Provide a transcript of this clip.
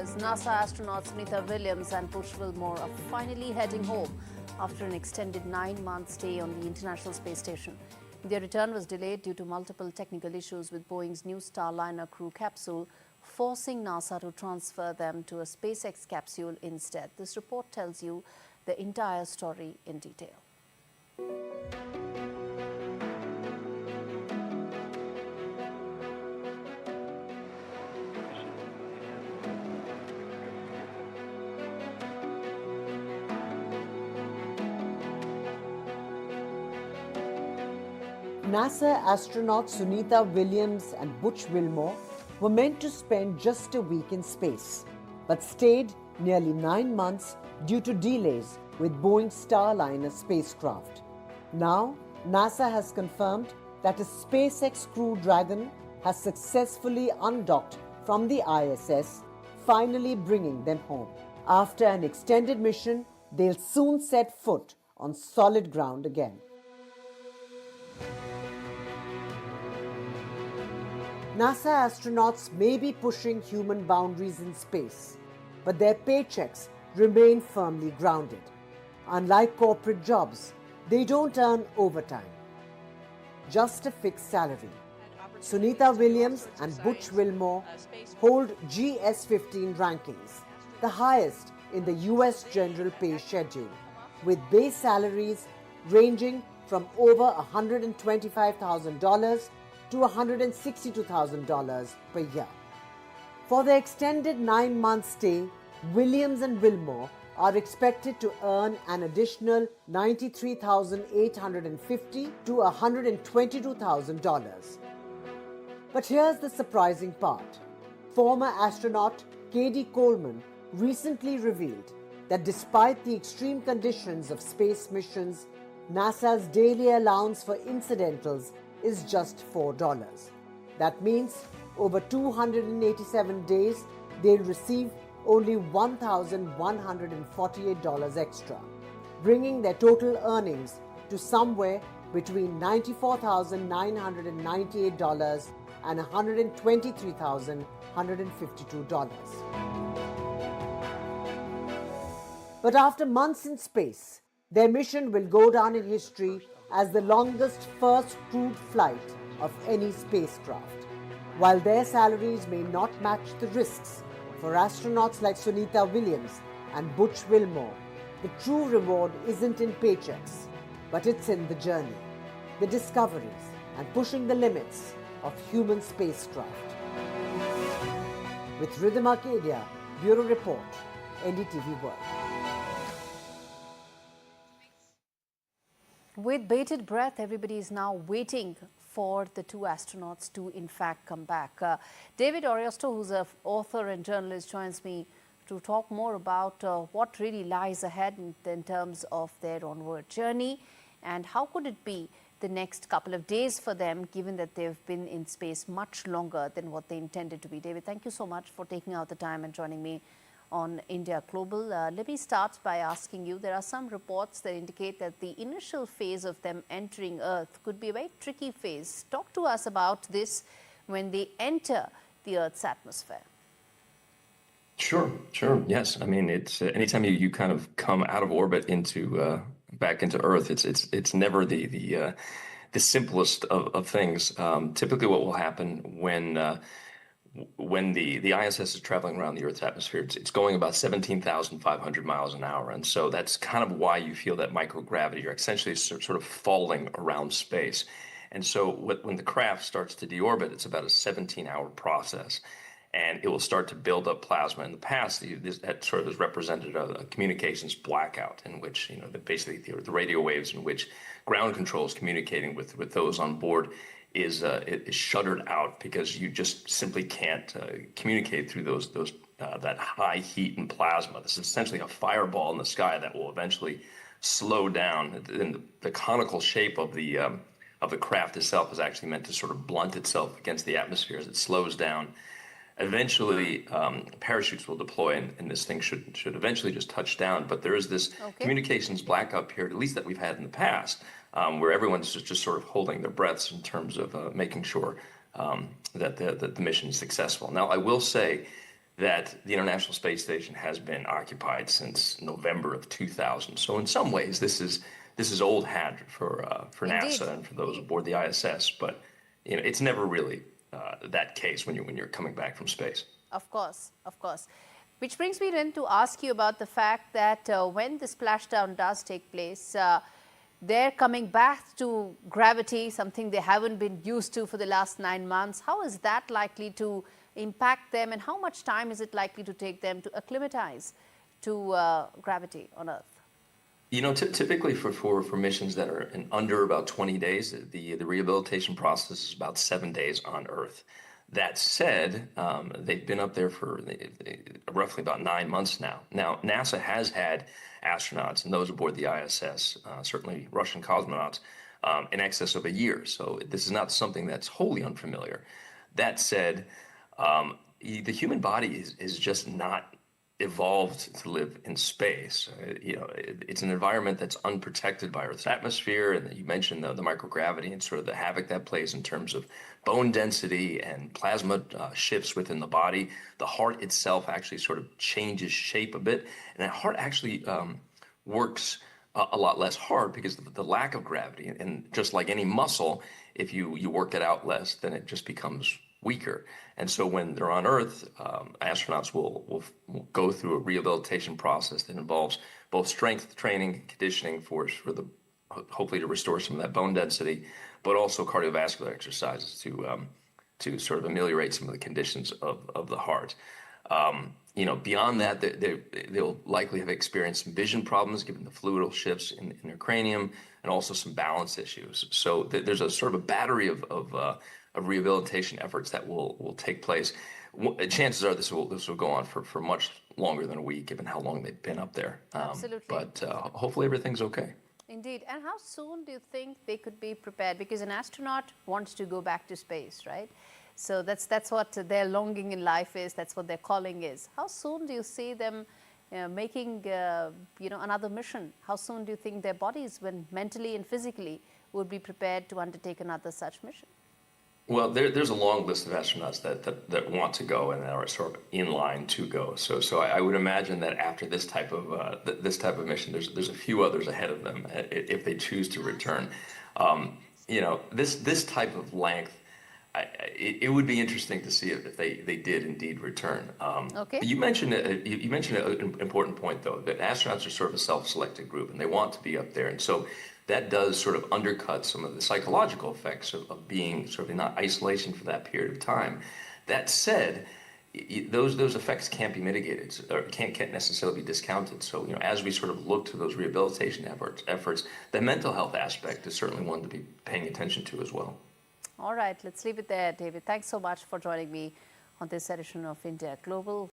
NASA astronauts Sunita Williams and Butch Wilmore are finally heading home after an extended 9-month stay on the International Space Station. Their return was delayed due to multiple technical issues with Boeing's new Starliner crew capsule, forcing NASA to transfer them to a SpaceX capsule instead. This report tells you the entire story in detail. NASA astronauts Sunita Williams and Butch Wilmore were meant to spend just a week in space, but stayed nearly 9 months due to delays with Boeing's Starliner spacecraft. Now, NASA has confirmed that a SpaceX Crew Dragon has successfully undocked from the ISS, finally bringing them home. After an extended mission, they'll soon set foot on solid ground again. NASA astronauts may be pushing human boundaries in space, but their paychecks remain firmly grounded. Unlike corporate jobs, they don't earn overtime, just a fixed salary. Sunita Williams and Butch Wilmore hold GS-15 rankings, the highest in the US general pay schedule, with base salaries ranging from over $125,000 to $162,000 per year. For their extended 9-month stay, Williams and Wilmore are expected to earn an additional $93,850 to $122,000. But here's the surprising part. Former astronaut Kedia Coleman recently revealed that despite the extreme conditions of space missions, NASA's daily allowance for incidentals is just $4. That means over 287 days, they'll receive only $1,148 extra, bringing their total earnings to somewhere between $94,998 and $123,152. But after months in space, their mission will go down in history as the longest first crewed flight of any spacecraft. While their salaries may not match the risks, for astronauts like Sunita Williams and Butch Wilmore, the true reward isn't in paychecks, but it's in the journey, the discoveries, and pushing the limits of human spacecraft. With Riddhima, Kedia, Bureau Report, NDTV World. With bated breath, everybody is now waiting for the two astronauts to in fact come back. David Ariosto, who's an author and journalist, joins me to talk more about what really lies ahead in terms of their onward journey and how could it be the next couple of days for them, given that they've been in space much longer than what they intended to be. David, thank you so much for taking out the time and joining me on India Global. Let me start by asking you, there are some reports that indicate that the initial phase of them entering Earth could be a very tricky phase. Talk to us about this when they enter the Earth's atmosphere. Sure. Yes. I mean, it's anytime you kind of come out of orbit into back into Earth, it's never the simplest of things. Typically what will happen when the ISS is traveling around the Earth's atmosphere, it's going about 17,500 miles an hour. And so that's kind of why you feel that microgravity. You're essentially sort of falling around space. And so when the craft starts to deorbit, it's about a 17-hour process. And it will start to build up plasma. In the past, that sort of has represented a communications blackout in which, basically the radio waves in which ground control is communicating with those on board is shuttered out because you just simply can't communicate through that high heat and plasma. This is essentially a fireball in the sky that will eventually slow down. And the conical shape of the craft itself is actually meant to sort of blunt itself against the atmosphere as it slows down. Eventually, parachutes will deploy, and this thing should eventually just touch down. But there is this communications blackout period, at least that we've had in the past, where everyone's just sort of holding their breaths in terms of making sure that the mission is successful. Now, I will say that the International Space Station has been occupied since November of 2000. So in some ways, this is old hat for Indeed. NASA and for those aboard the ISS. But it's never really that case when you're coming back from space. Of course, of course. Which brings me then to ask you about the fact that when the splashdown does take place, they're coming back to gravity, something they haven't been used to for the last 9 months. How is that likely to impact them, and how much time is it likely to take them to acclimatize to gravity on Earth? Typically for missions that are in under about 20 days, the rehabilitation process is about 7 days on Earth. That said, they've been up there for roughly about 9 months now. Now, NASA has had astronauts and those aboard the ISS, certainly Russian cosmonauts, in excess of a year. So this is not something that's wholly unfamiliar. That said, the human body is just not evolved to live in space. It's an environment that's unprotected by Earth's atmosphere, and you mentioned the microgravity and sort of the havoc that plays in terms of bone density and plasma shifts within the body. The heart itself actually sort of changes shape a bit, and that heart actually works a lot less hard because of the lack of gravity. And just like any muscle, if you work it out less, then it just becomes weaker. And so when they're on Earth, astronauts will go through a rehabilitation process that involves both strength training, conditioning for hopefully to restore some of that bone density, but also cardiovascular exercises to sort of ameliorate some of the conditions of the heart. Beyond that, they'll likely have experienced some vision problems given the fluidal shifts in their cranium, and also some balance issues. So there's a sort of a battery of rehabilitation efforts that will take place. Chances are this will go on for much longer than a week, given how long they've been up there. Absolutely. But hopefully everything's okay. Indeed. And how soon do you think they could be prepared? Because an astronaut wants to go back to space, right? So that's what their longing in life is. That's what their calling is. How soon do you see them making another mission? How soon do you think their bodies, when mentally and physically, would be prepared to undertake another such mission? Well, there's a long list of astronauts that want to go and are sort of in line to go. So I would imagine that after this type of mission, there's a few others ahead of them if they choose to return. This type of length, it would be interesting to see if they did indeed return. Okay. You mentioned an important point though, that astronauts are sort of a self-selected group and they want to be up there, and so that does sort of undercut some of the psychological effects of being sort of in isolation for that period of time. That said, those effects can't be mitigated or can't necessarily be discounted. So as we sort of look to those rehabilitation efforts, the mental health aspect is certainly one to be paying attention to as well. All right, let's leave it there, David. Thanks so much for joining me on this edition of India Global.